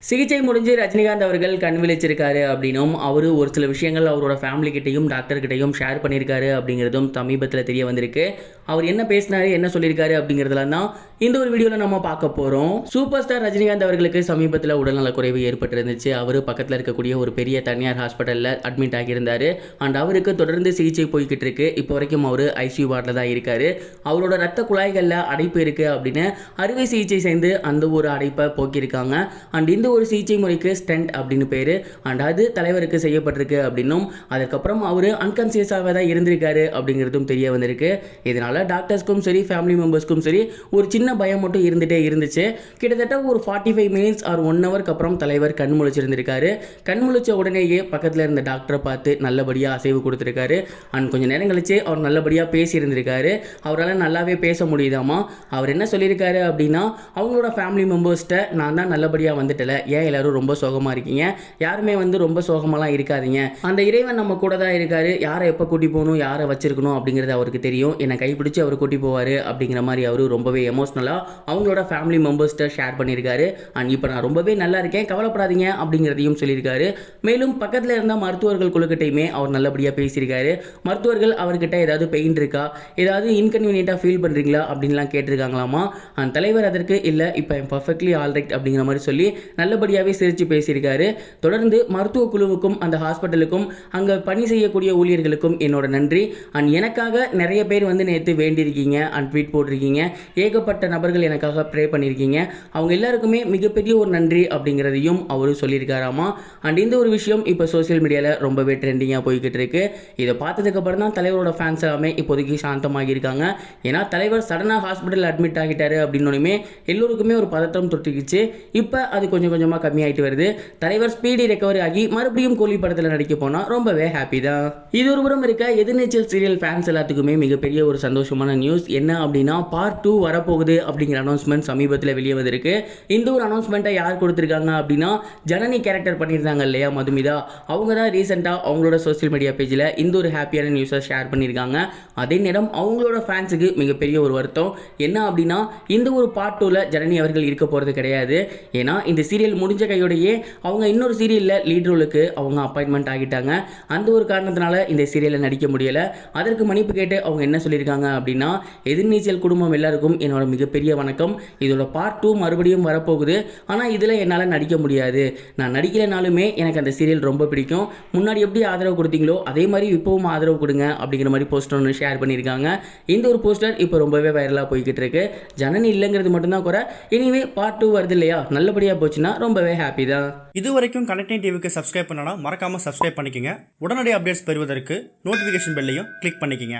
சிகிச்சை முடிஞ்சு ரஜினிகாந்த் அவர்கள் கண் விழிச்சிருக்காரு அப்படின்னும் அவரு ஒரு சில விஷயங்கள் அவரோட ஃபேமிலி கிட்டையும் டாக்டர் கிட்டையும் ஷேர் பண்ணியிருக்காரு அப்படிங்கிறதும் சமீபத்தில் தெரிய வந்திருக்கு. அவர் என்ன பேசினாரு, என்ன சொல்லியிருக்காரு அப்படிங்கிறதுலாம் தான் இந்த ஒரு வீடியோவில் நம்ம பார்க்க போகிறோம். சூப்பர் ஸ்டார் ரஜினிகாந்த் அவர்களுக்கு சமீபத்தில் உடல்நலக்குறைவு ஏற்பட்டிருந்துச்சு. அவர் பக்கத்தில் இருக்கக்கூடிய ஒரு பெரிய தனியார் ஹாஸ்பிட்டலில் அட்மிட் ஆகியிருந்தார். அண்ட் அவருக்கு தொடர்ந்து சிகிச்சை போய்கிட்டு இருக்கு. இப்போ வரைக்கும் அவர் ஐசியூ வார்டில் தான் இருக்காரு. அவரோட ரத்த குழாய்களில் அடைப்பு இருக்குது அப்படின்னு அறுவை சிகிச்சை செய்து அந்த ஒரு அடைப்பை போக்கியிருக்காங்க. அண்ட் இந்த ஒரு சிகிச்சை முறைக்கு ஸ்டென்ட் அப்படின்னு பேரு. அண்ட் அது தலைவருக்கு செய்யப்பட்டிருக்கு அப்படின்னும் அதுக்கப்புறம் அவர் அன்கான்சியஸாக தான் இருந்திருக்காரு அப்படிங்கிறதும் தெரிய வந்திருக்கு. இதனால டாக்டர்ஸ்க்கும் சரி ஃபேமிலி மெம்பர்ஸ்க்கும் சரி ஒரு சின்ன பயம் மட்டும் இருந்துட்டே இருந்துச்சு. கிட்டத்தட்ட ஒரு 45 மினிட்ஸ் ஆர் 1 ஹவருக்கு அப்புறம் தலைவர் கண் முழிச்சிருந்திருக்காரு. கண் முழிச்ச உடனேயே பக்கத்தில் இருந்த டாக்டரை பார்த்து நல்லபடியாக அசைவு கொடுத்துருக்காரு. அண்ட் கொஞ்சம் நேரம் கழிச்சு அவர் நல்லபடியாக பேசியிருந்திருக்காரு. அவரால் நல்லாவே பேச முடியுதாமா. அவர் என்ன சொல்லியிருக்காரு அப்படின்னா, அவங்களோட ஃபேமிலி மெம்பர்ஸ்கிட்ட நான் தான் நல்லபடியாக வந்துட்டல, ஏன் எல்லாரும் ரொம்ப சோகமாக இருக்கீங்க, யாருமே ரொம்ப சோகமாலாம் இருக்காதீங்க, அந்த இறைவன் நம்ம கூட தான் இருக்காரு, யாரை எப்போ கூட்டி போகணும் யாரை வச்சிருக்கணும் அப்படிங்கிறது அவருக்கு தெரியும், என்னை கைப்பிடிச்சு அவர் கூட்டி போவார் அப்படிங்கிற மாதிரி அவர் ரொம்பவே எமோஷ்னலாக அவங்களோட ஃபேமிலி மெம்பர்ஸ்கிட்ட ஷேர் பண்ணியிருக்காரு. அண்ட் இப்போ நான் ரொம்பவே நல்லா இருக்கேன், கவலைப்படாதீங்க அப்படிங்கிறதையும் சொல்லியிருக்காரு. மேலும் பக்கத்தில் இருந்த மருத்துவர்கள் குழுக்கிட்டையுமே அவர் நல்லபடியாக பேசியிருக்காரு. மருத்துவர்கள் அவர்கிட்ட ஏதாவது பெயின் இருக்கா, ஏதாவது இன்கன்வீனியண்ட்டாக ஃபீல் பண்ணுறீங்களா அப்படின்லாம் கேட்டிருக்காங்களாமா. அந்த தலைவர் அதற்கு இல்லை, இப்போ பர்ஃபெக்ட்லி ஆல்ரைட் அப்படிங்கிற மாதிரி சொல்லி நல்லபடியாகவே சிரித்து பேசியிருக்காரு. தொடர்ந்து மருத்துவ குழுவுக்கும் அந்த ஹாஸ்பிட்டலுக்கும் அங்கே பணி செய்யக்கூடிய ஊழியர்களுக்கும் என்னோட நன்றி. அண்ட் எனக்காக நிறைய பேர் நேற்று வேண்டியிருக்கீங்க அண்ட் ட்வீட் போட்டிருக்கீங்க, ஏகப்பட்ட நபர்கள் எனக்காக ப்ரே பண்ணியிருக்கீங்க, அவங்க எல்லாருக்குமே மிகப்பெரிய ஒரு நன்றி அப்படிங்கிறதையும் அவரு சொல்லியிருக்காராமா. அண்ட் இந்த ஒரு விஷயம் இப்போ சோசியல் மீடியாவில் ரொம்பவே ட்ரெண்டிங்காக போய்கிட்டு இருக்கு. இதை பார்த்ததுக்கப்புறம் தான் தலைவரோட ஃபேன்ஸ் எல்லாமே இப்போதைக்கு சாந்தமாகி இருக்காங்க. ஏன்னா தலைவர் சடனாக ஹாஸ்பிட்டல் அட்மிட் ஆகிட்டாரு அப்படின்னோடனே எல்லோருக்குமே ஒரு பதட்டம் தொட்டுக்கிச்சு. இப்போ அது கொஞ்சம் கொஞ்சமாக கம்மியாயிட்டு வருது. தலைவர் ஸ்பீடி ரெக்கவரி ஆகி மறுபடியும் கோலி படத்தில் நடிக்க போனால் ரொம்பவே ஹாப்பி தான். இது ஒரு புறம் இருக்க எதிர்நீச்சல் சீரியல் ஃபேன்ஸ் எல்லாத்துக்குமே மிகப்பெரிய ஒரு சந்தோஷமான நியூஸ் என்ன அப்படின்னா, பார்ட் 2 வரப்போகுது அப்படிங்கிற அனௌன்ஸ்மெண்ட் சமீபத்தில் வெளியே வந்திருக்கு. இந்த ஒரு அனௌன்ஸ்மெண்ட்டை யார் கொடுத்துருக்காங்க அப்படின்னா, ஜனனி கேரக்டர் பண்ணியிருந்தாங்க இல்லையா மதுமிதா, அவங்க தான் ரீசெண்டாக அவங்களோட சோசியல் மீடியா பேஜில் இந்த ஒரு ஹாப்பியான நியூஸை ஷேர் பண்ணியிருக்காங்க. அதே நேரம் அவங்களோட ஃபேன்ஸுக்கு மிகப்பெரிய ஒரு வருத்தம் என்ன அப்படின்னா, இந்த ஒரு பார்ட் 2ல ஜனனி அவர்கள் இருக்க போகிறது கிடையாது. ஏன்னா இந்த சீரியல் முடிஞ்ச கையோடையே அவங்க இன்னொரு சீரியலில் லீட் ரோலுக்கு அவங்க அப்பாயின்மெண்ட் ஆகிட்டாங்க. அந்த ஒரு காரணத்தினால இந்த சீரியலில் நடிக்க முடியலை. அதற்கு மன்னிப்பு கேட்டு அவங்க என்ன சொல்லியிருக்காங்க அப்படின்னா, எதிர்நீச்சல் குடும்பம் எல்லாருக்கும் என்னோட மிகப்பெரிய வணக்கம், இதோட பார்ட் 2 மறுபடியும் வரப்போகுது, ஆனால் இதில் என்னால் நடிக்க முடியாது, நான் நடிக்கலைனாலுமே எனக்கு அந்த சீரியல் ரொம்ப பிடிக்கும், முன்னாடி எப்படி ஆதரவு கொடுத்தீங்களோ அதே மாதிரி இப்போவும் ஆதரவு கொடுங்க அப்படிங்கிற மாதிரி போஸ்டர் ஒன்று ஷேர் பண்ணியிருக்காங்க. இந்த ஒரு போஸ்டர் இப்போ ரொம்பவே வைரலாக போய்கிட்டு இருக்கு. ஜனனி இல்லைங்கிறது மட்டும்தான் குறை. எனிவே பார்ட் 2 வருது இல்லையா, நல்லபடியாக போச்சுன்னா ரொம்பவே ஹாப்பி தான். இது வரைக்கும் கனெக்டிங் டிவிக்கு சப்ஸ்கிரைப் பண்ணனா மறக்காம சப்ஸ்கிரைப் பண்ணிக்கங்க. உடனடி அப்டேட்ஸ் பெறுவதற்கு நோட்டிஃபிகேஷன் பெல்லையும் கிளிக் பண்ணிக்கங்க.